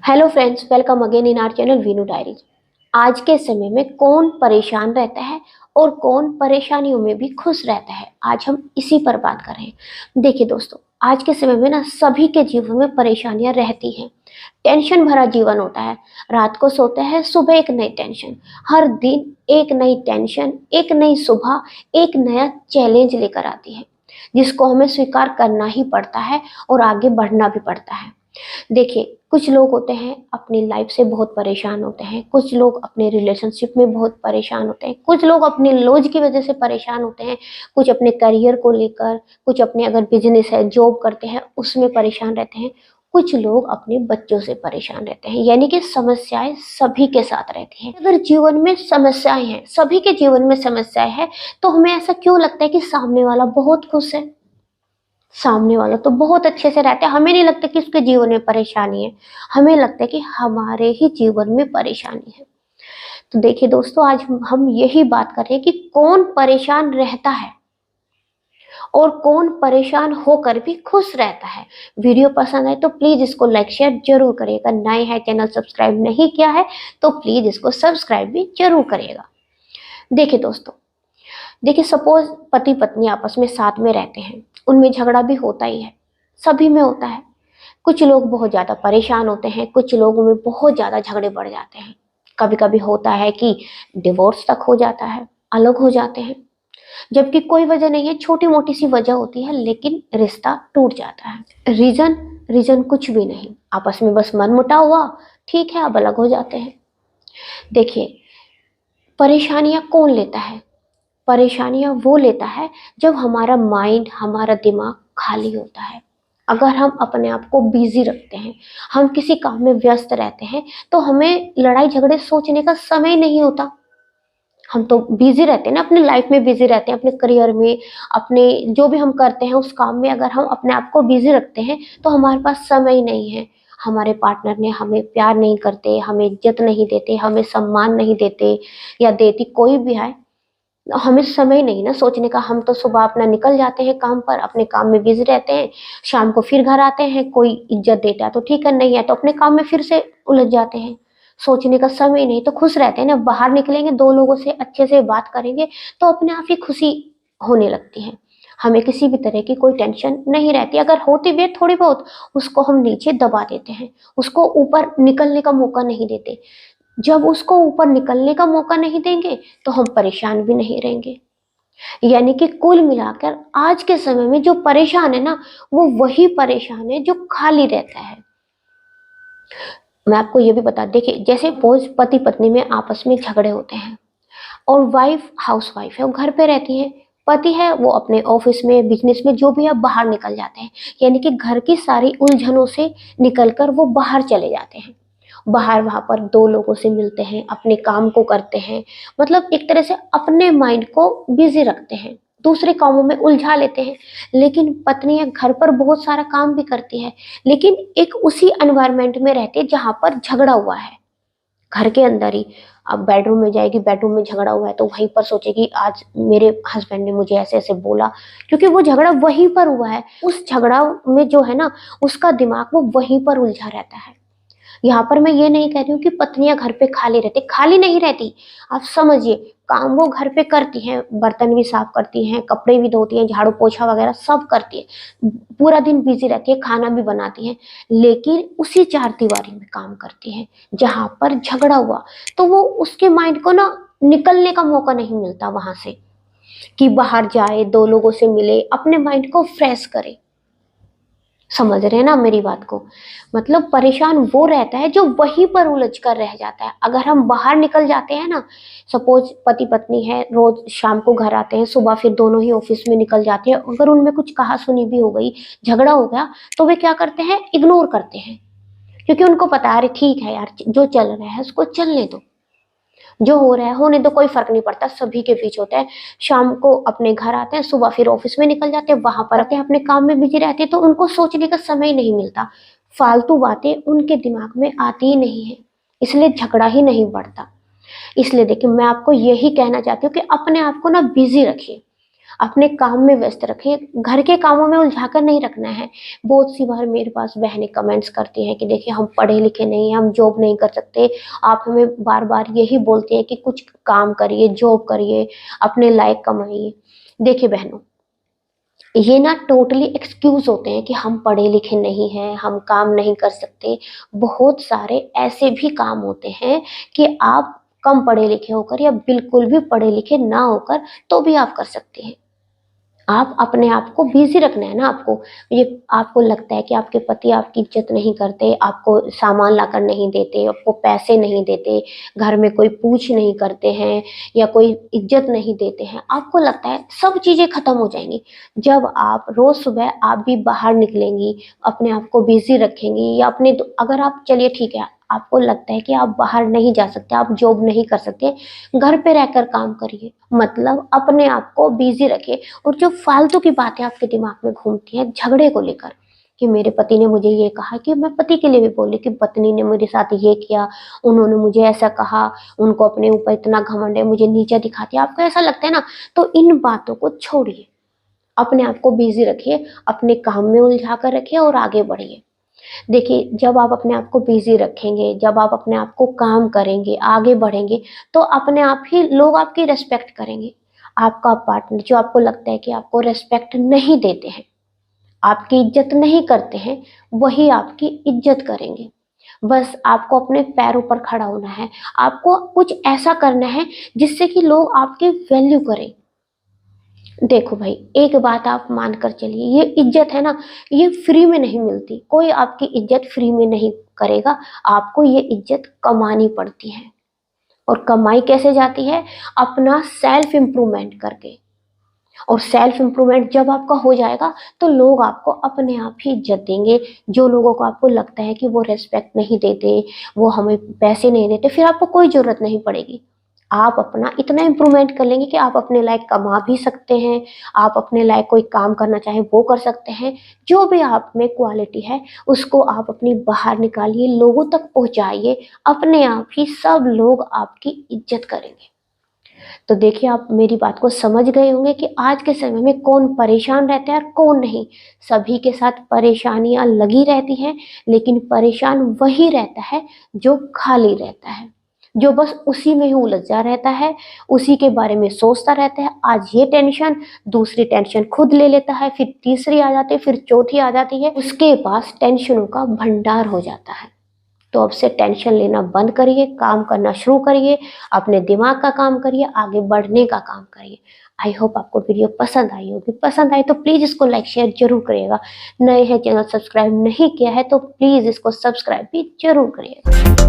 Hello friends, welcome again in our channel Veenu diaries. आज के समय में कौन परेशान रहता है और कौन परेशानियों में भी खुश रहता है, आज हम इसी पर बात कर रहे हैं। देखिए दोस्तों, आज के समय में ना सभी के जीवन में परेशानियां रहती हैं। टेंशन भरा जीवन होता है। रात को सोते हैं, सुबह एक नई टेंशन। हर दिन एक नई टेंशन, एक नई सुबह, एक नया चैलेंज लेकर आती है, जिसको हमें स्वीकार करना ही पड़ता है और आगे बढ़ना भी पड़ता है। देखिए, कुछ लोग होते हैं अपनी लाइफ से बहुत परेशान होते हैं, कुछ लोग अपने रिलेशनशिप में बहुत परेशान होते हैं, कुछ लोग अपने लॉज की वजह से परेशान होते हैं, कुछ अपने करियर को लेकर, कुछ अपने अगर बिजनेस है, जॉब करते हैं उसमें परेशान रहते हैं, कुछ लोग अपने बच्चों से परेशान रहते हैं। यानी कि समस्याएं सभी के साथ रहती हैं। अगर जीवन में समस्याएं हैं, सभी के जीवन में समस्याएं हैं, तो हमें ऐसा क्यों लगता है कि सामने वाला बहुत खुश है, सामने वाला तो बहुत अच्छे से रहता है, हमें नहीं लगता कि उसके जीवन में परेशानी है, हमें लगता है कि हमारे ही जीवन में परेशानी है। तो देखिए दोस्तों, आज हम यही बात कर रहे हैं कि कौन परेशान रहता है और कौन परेशान होकर भी खुश रहता है। वीडियो पसंद आए तो प्लीज इसको लाइक शेयर जरूर करिएगा। नए हैं, चैनल सब्सक्राइब नहीं किया है तो प्लीज इसको सब्सक्राइब भी जरूर करिएगा। देखिए दोस्तों, देखिए सपोज पति पत्नी आपस में साथ में रहते हैं, उनमें झगड़ा भी होता ही है, सभी में होता है। कुछ लोग बहुत ज्यादा परेशान होते हैं, कुछ लोगों में बहुत ज्यादा झगड़े बढ़ जाते हैं। कभी कभी होता है कि डिवोर्स तक हो जाता है, अलग हो जाते हैं, जबकि कोई वजह नहीं है, छोटी मोटी सी वजह होती है लेकिन रिश्ता टूट जाता है। रीजन रीजन कुछ भी नहीं, आपस में बस मनमुटाव हुआ, ठीक है, अब अलग हो जाते हैं। देखिए, परेशानियां कौन लेता है? परेशानियां वो लेता है जब हमारा माइंड, हमारा दिमाग खाली होता है। अगर हम अपने आप को बिजी रखते हैं, हम किसी काम में व्यस्त रहते हैं, तो हमें लड़ाई झगड़े सोचने का समय नहीं होता। हम तो बिजी रहते हैं ना, अपने लाइफ में बिजी रहते हैं, अपने करियर में, अपने जो भी हम करते हैं उस काम में अगर हम अपने आप को बिजी रखते हैं तो हमारे पास समय नहीं है। हमारे पार्टनर ने हमें प्यार नहीं करते, हमें इज्जत नहीं देते, हमें सम्मान नहीं देते, या देती कोई भी है, हमें समय नहीं ना सोचने का। हम तो सुबह अपना निकल जाते हैं काम पर, अपने काम में बिजी रहते हैं, शाम को फिर घर आते हैं, कोई इज्जत देता है तो ठीक है, नहीं है तो अपने काम में फिर से उलझ जाते हैं। सोचने का समय नहीं, तो खुश रहते हैं ना। बाहर निकलेंगे, दो लोगों से अच्छे से बात करेंगे तो अपने आप ही खुशी होने लगती है। हमें किसी भी तरह की कोई टेंशन नहीं रहती। अगर होती भी है थोड़ी बहुत, उसको हम नीचे दबा देते हैं, उसको ऊपर निकलने का मौका नहीं देते। जब उसको ऊपर निकलने का मौका नहीं देंगे तो हम परेशान भी नहीं रहेंगे। यानी कि कुल मिलाकर आज के समय में जो परेशान है ना, वो वही परेशान है जो खाली रहता है। मैं आपको ये भी बता, देखिए जैसे पोज पति पत्नी में आपस में झगड़े होते हैं और वाइफ हाउस वाइफ है, वो घर पे रहती है, पति है वो अपने ऑफिस में, बिजनेस में, जो भी है बाहर निकल जाते हैं। यानी कि घर की सारी उलझनों से निकलकर वो बाहर चले जाते हैं। बाहर वहां पर दो लोगों से मिलते हैं, अपने काम को करते हैं, मतलब एक तरह से अपने माइंड को बिजी रखते हैं, दूसरे कामों में उलझा लेते हैं। लेकिन पत्नियां घर पर बहुत सारा काम भी करती है, लेकिन एक उसी एनवायरनमेंट में रहती है जहां पर झगड़ा हुआ है, घर के अंदर ही। अब बेडरूम में जाएगी, बेडरूम में झगड़ा हुआ है तो वहीं पर सोचेगी आज मेरे हस्बैंड ने मुझे ऐसे ऐसे बोला, क्योंकि वो झगड़ा वहीं पर हुआ है। उस झगड़ा में जो है ना, उसका दिमाग वो वहीं पर उलझा रहता है। यहाँ पर मैं ये नहीं कह रही हूँ कि पत्नियां घर पे खाली रहती, खाली नहीं रहती। आप समझिए, काम वो घर पे करती हैं, बर्तन भी साफ करती हैं, कपड़े भी धोती हैं, झाड़ू पोछा वगैरह सब करती है, पूरा दिन बिजी रहती है, खाना भी बनाती है, लेकिन उसी चार दीवारी में काम करती है जहां पर झगड़ा हुआ। तो वो उसके माइंड को ना निकलने का मौका नहीं मिलता वहां से, कि बाहर जाए, दो लोगों से मिले, अपने माइंड को फ्रेश करे। समझ रहे हैं ना मेरी बात को? मतलब परेशान वो रहता है जो वहीं पर उलझ कर रह जाता है। अगर हम बाहर निकल जाते हैं ना, सपोज पति पत्नी है, रोज शाम को घर आते हैं, सुबह फिर दोनों ही ऑफिस में निकल जाते हैं, अगर उनमें कुछ कहा सुनी भी हो गई, झगड़ा हो गया, तो वे क्या करते हैं, इग्नोर करते हैं। क्योंकि उनको पता है, अरे ठीक है यार, जो चल रहा है उसको चलने दो, जो हो रहा है होने दो, कोई फर्क नहीं पड़ता, सभी के बीच होता है। शाम को अपने घर आते हैं, सुबह फिर ऑफिस में निकल जाते हैं, वहां पर आते हैं, अपने काम में बिजी रहते हैं, तो उनको सोचने का समय नहीं मिलता। फालतू बातें उनके दिमाग में आती ही नहीं है, इसलिए झगड़ा ही नहीं बढ़ता। इसलिए देखिए, मैं आपको यही कहना चाहती हूँ कि अपने आप को ना बिजी रखिए, अपने काम में व्यस्त रखें, घर के कामों में उलझाकर नहीं रखना है। बहुत सी बार मेरे पास बहनें कमेंट्स करती हैं कि देखिए हम पढ़े लिखे नहीं हैं, हम जॉब नहीं कर सकते, आप हमें बार बार यही बोलते हैं कि कुछ काम करिए, जॉब करिए, अपने लायक कमाइए। देखिए बहनों, ये ना टोटली एक्सक्यूज होते हैं कि हम पढ़े लिखे नहीं हैं, हम काम नहीं कर सकते। बहुत सारे ऐसे भी काम होते हैं कि आप कम पढ़े लिखे होकर या बिल्कुल भी पढ़े लिखे ना होकर तो भी आप कर सकते हैं। आप अपने आप को बिजी रखना है ना आपको। ये आपको लगता है कि आपके पति आपकी इज्जत नहीं करते, आपको सामान लाकर नहीं देते, आपको पैसे नहीं देते, घर में कोई पूछ नहीं करते हैं या कोई इज्जत नहीं देते हैं, आपको लगता है सब चीज़ें खत्म हो जाएंगी जब आप रोज सुबह आप भी बाहर निकलेंगी, अपने आप को बिजी रखेंगी या अपने अगर आप चलिए ठीक है, आपको लगता है कि आप बाहर नहीं जा सकते, आप जॉब नहीं कर सकते, घर पे रहकर काम करिए, मतलब अपने आप को बिजी रखिए। और जो फालतू की बातें आपके दिमाग में घूमती हैं झगड़े को लेकर कि मेरे पति ने मुझे ये कहा, कि मैं पति के लिए भी बोली कि पत्नी ने मेरे साथ ये किया, उन्होंने मुझे ऐसा कहा, उनको अपने ऊपर इतना घमंड है, मुझे नीचा दिखाती है, आपको ऐसा लगता है ना, तो इन बातों को छोड़िए, अपने आप को बिजी रखिए, अपने काम में उलझा कर रखिए और आगे बढ़िए। देखिए, जब आप अपने आप को बिजी रखेंगे, जब आप अपने आप को काम करेंगे, आगे बढ़ेंगे, तो अपने आप ही लोग आपकी रिस्पेक्ट करेंगे। आपका पार्टनर जो आपको लगता है कि आपको रिस्पेक्ट नहीं देते हैं, आपकी इज्जत नहीं करते हैं, वही आपकी इज्जत करेंगे। बस आपको अपने पैरों पर खड़ा होना है, आपको कुछ ऐसा करना है जिससे कि लोग आपकी वैल्यू करें। देखो भाई, एक बात आप मान कर चलिए, ये इज्जत है ना, ये फ्री में नहीं मिलती, कोई आपकी इज्जत फ्री में नहीं करेगा, आपको ये इज्जत कमानी पड़ती है। और कमाई कैसे जाती है? अपना सेल्फ इम्प्रूवमेंट करके। और सेल्फ इम्प्रूवमेंट जब आपका हो जाएगा तो लोग आपको अपने आप ही इज्जत देंगे। जो लोगों को आपको लगता है कि वो रेस्पेक्ट नहीं देते, वो हमें पैसे नहीं देते, फिर आपको कोई जरूरत नहीं पड़ेगी। आप अपना इतना इम्प्रूवमेंट कर लेंगे कि आप अपने लायक कमा भी सकते हैं, आप अपने लायक कोई काम करना चाहें वो कर सकते हैं। जो भी आप में क्वालिटी है उसको आप अपनी बाहर निकालिए, लोगों तक पहुंचाइए, अपने आप ही सब लोग आपकी इज्जत करेंगे। तो देखिए, आप मेरी बात को समझ गए होंगे कि आज के समय में कौन परेशान रहता है और कौन नहीं। सभी के साथ परेशानियां लगी रहती हैं, लेकिन परेशान वही रहता है जो खाली रहता है, जो बस उसी में ही उलझा रहता है, उसी के बारे में सोचता रहता है। आज ये टेंशन, दूसरी टेंशन खुद ले लेता है, फिर तीसरी आ जाती है, फिर चौथी आ जाती है, उसके पास टेंशनों का भंडार हो जाता है। तो अब से टेंशन लेना बंद करिए, काम करना शुरू करिए, अपने दिमाग का काम करिए, आगे बढ़ने का काम करिए। आई होप आपको वीडियो पसंद आई होगी। पसंद आई तो प्लीज़ इसको लाइक शेयर जरूर करिएगा। नए हैं, चैनल सब्सक्राइब नहीं किया है तो प्लीज़ इसको सब्सक्राइब भी जरूर करिएगा।